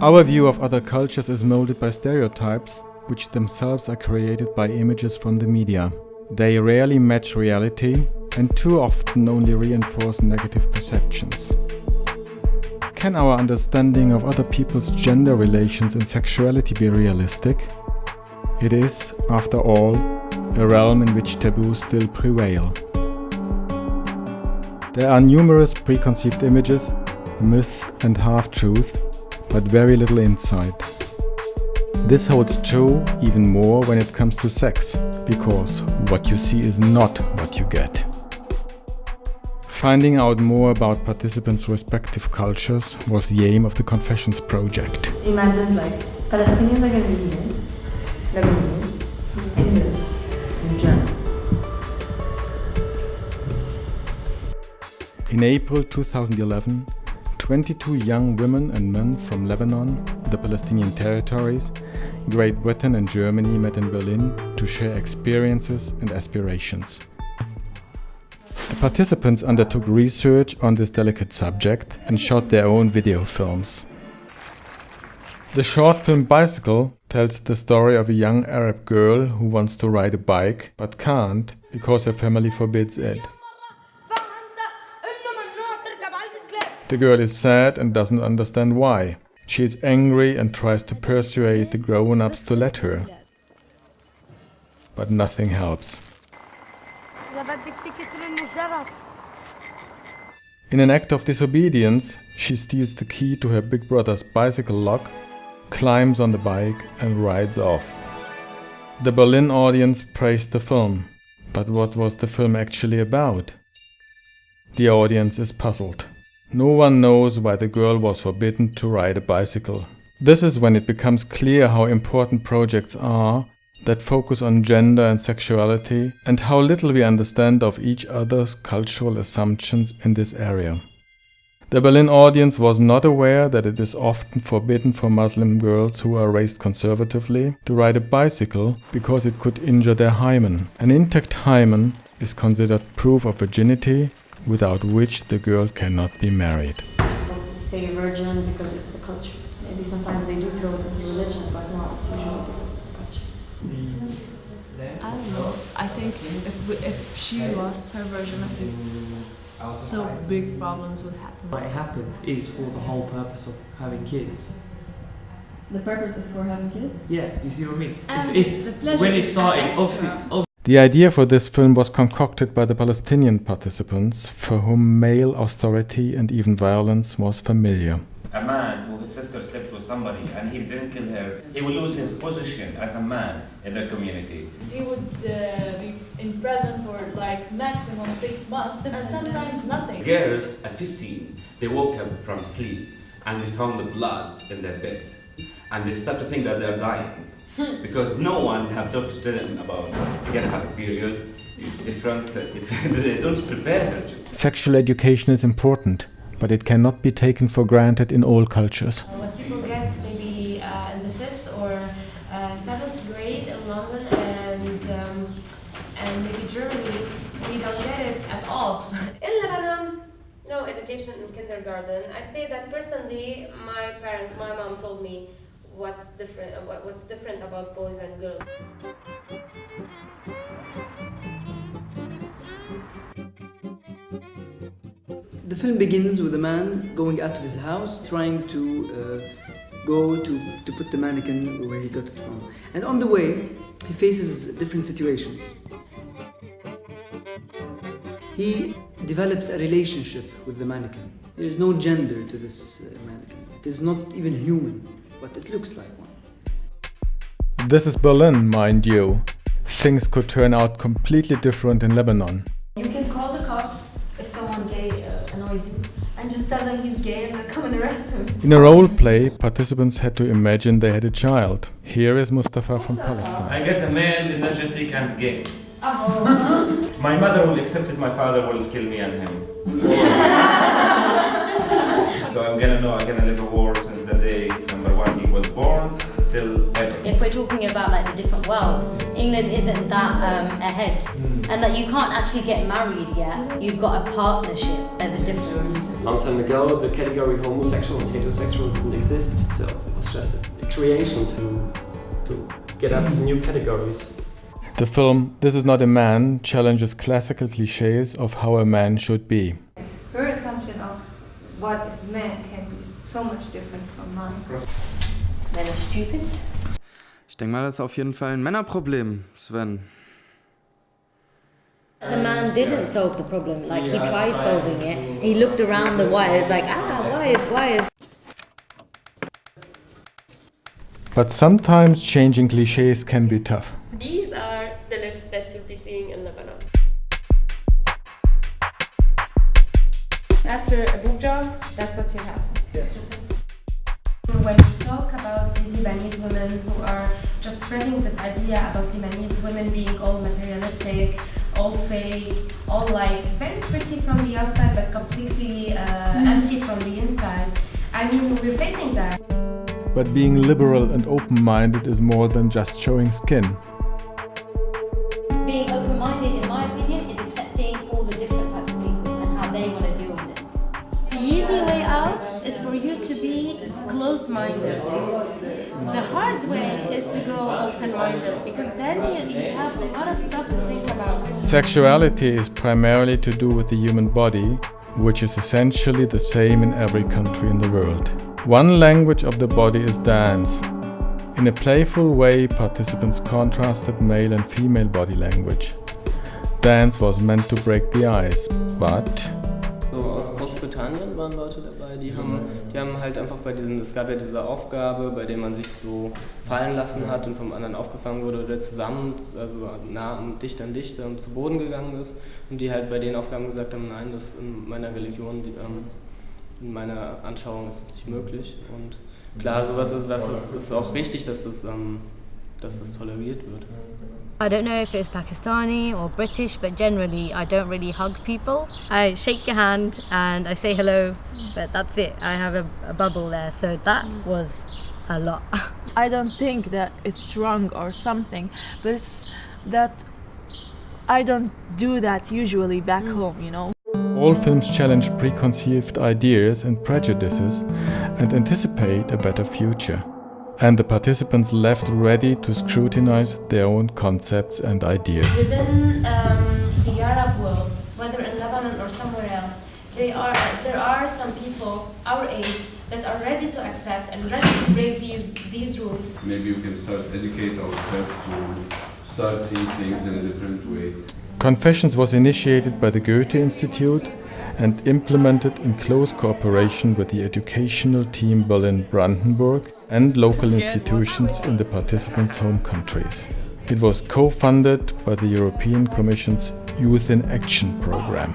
Our view of other cultures is molded by stereotypes, which themselves are created by images from the media. They rarely match reality and too often only reinforce negative perceptions. Can our understanding of other people's gender relations and sexuality be realistic? It is, after all, a realm in which taboos still prevail. There are numerous preconceived images, myths and half-truth, but very little insight. This holds true even more when it comes to sex, because what you see is not what you get. Finding out more about participants' respective cultures was the aim of the Confessions project. Imagine Palestinians are going to be here, Lebanese, English, and German. In April 2011, 22 young women and men from Lebanon, the Palestinian territories, Great Britain and Germany met in Berlin to share experiences and aspirations. The participants undertook research on this delicate subject and shot their own video films. The short film Bicycle tells the story of a young Arab girl who wants to ride a bike but can't because her family forbids it. The girl is sad and doesn't understand why. She is angry and tries to persuade the grown-ups to let her. But nothing helps. In an act of disobedience, she steals the key to her big brother's bicycle lock, climbs on the bike and rides off. The Berlin audience praised the film. But what was the film actually about? The audience is puzzled. No one knows why the girl was forbidden to ride a bicycle. This is when it becomes clear how important projects are that focus on gender and sexuality and how little we understand of each other's cultural assumptions in this area. The Berlin audience was not aware that it is often forbidden for Muslim girls who are raised conservatively to ride a bicycle because it could injure their hymen. An intact hymen is considered proof of virginity, without which the girl cannot be married. You're supposed to stay a virgin because it's the culture. Maybe sometimes they do throw it into religion, but no, it's usually because it's the culture. I don't know. I think if she lost her virginity, so big problems would happen. What happened is for the whole purpose of having kids. The purpose is for having kids? Yeah, do you see what I mean? It's when it started, obviously. The idea for this film was concocted by the Palestinian participants, for whom male authority and even violence was familiar. A man who his sister slept with somebody and he didn't kill her, he will lose his position as a man in their community. He would be in prison for maximum 6 months and sometimes nothing. Girls at 15, they woke up from sleep and they found the blood in their bed and they start to think that they're dying. Because no one have talked to them about you're gonna have a period, different, they don't prepare her. Sexual education is important, but it cannot be taken for granted in all cultures. What people get maybe in the 5th or 7th grade in London and maybe Germany, we don't get it at all. In Lebanon, no education in kindergarten. I'd say that personally, my mom told me what's different about boys and girls. The film begins with a man going out of his house, trying to go to put the mannequin where he got it from. And on the way, he faces different situations. He develops a relationship with the mannequin. There is no gender to this mannequin. It is not even human, but it looks like one. This is Berlin, mind you. Things could turn out completely different in Lebanon. You can call the cops if someone gay annoyed you and just tell them he's gay and they'll come and arrest him. In a role play, participants had to imagine they had a child. Here is Mustafa from Palestine. I get a male, energetic and gay. My mother will accept it, my father will kill me and him. So I'm gonna live a war since the day, number one, he was born, till ever. If we we're talking about like the different world, England isn't that ahead, and that you can't actually get married yet. You've got a partnership. There's a difference. A long time ago, the category homosexual and heterosexual didn't exist, so it was just a creation to get up new categories. The film This Is Not a Man challenges classical cliches of how a man should be. Her assumption of what is man can be so much different from mine. Men are stupid. Ich denke mal, das ist auf jeden Fall ein Männerproblem, Sven. The man didn't solve the problem. Like he tried solving it. He looked around the wires like, wires. But sometimes changing cliches can be tough. These are the lips that you'll be seeing in Lebanon. After a boob job, that's what you have. Yes. When we talk about these Lebanese women who are just spreading this idea about Lebanese women being all materialistic, all fake, all like very pretty from the outside but completely empty from the inside, I mean, we're facing that. But being liberal and open-minded is more than just showing skin. Being open-minded, in my opinion, is accepting all the different types of people and how they want to deal with it. The easy way out is for you to be closed-minded. The hard way is to go open-minded, because then you have a lot of stuff to think about. Sexuality is primarily to do with the human body, which is essentially the same in every country in the world. One language of the body is dance. In a playful way, participants contrasted male and female body language. Dance was meant to break the ice, but... So aus Großbritannien waren Leute dabei, die haben halt einfach es gab ja diese Aufgabe, bei der man sich so fallen lassen hat und vom anderen aufgefangen wurde oder zusammen, also nah und dicht an dicht zu Boden gegangen ist und die halt bei den Aufgaben gesagt haben, nein, das in meiner Religion, in meiner Anschauung ist es nicht möglich. Und klar, sowas ist auch richtig, dass das toleriert wird. I don't know if it's Pakistani or British, but generally I don't really hug people. I shake your hand and I say hello, but that's it. I have a bubble there, so that was a lot. I don't think that it's wrong or something, but it's that I don't do that usually back home, you know. All films challenge preconceived ideas and prejudices and anticipate a better future. And the participants left ready to scrutinize their own concepts and ideas. Within the Arab world, whether in Lebanon or somewhere else, there are some people our age that are ready to accept and ready to break these rules. Maybe we can start educate ourselves to start seeing things in a different way. Confessions was initiated by the Goethe Institute and implemented in close cooperation with the educational team Berlin-Brandenburg and local institutions in the participants' home countries. It was co-funded by the European Commission's Youth in Action program.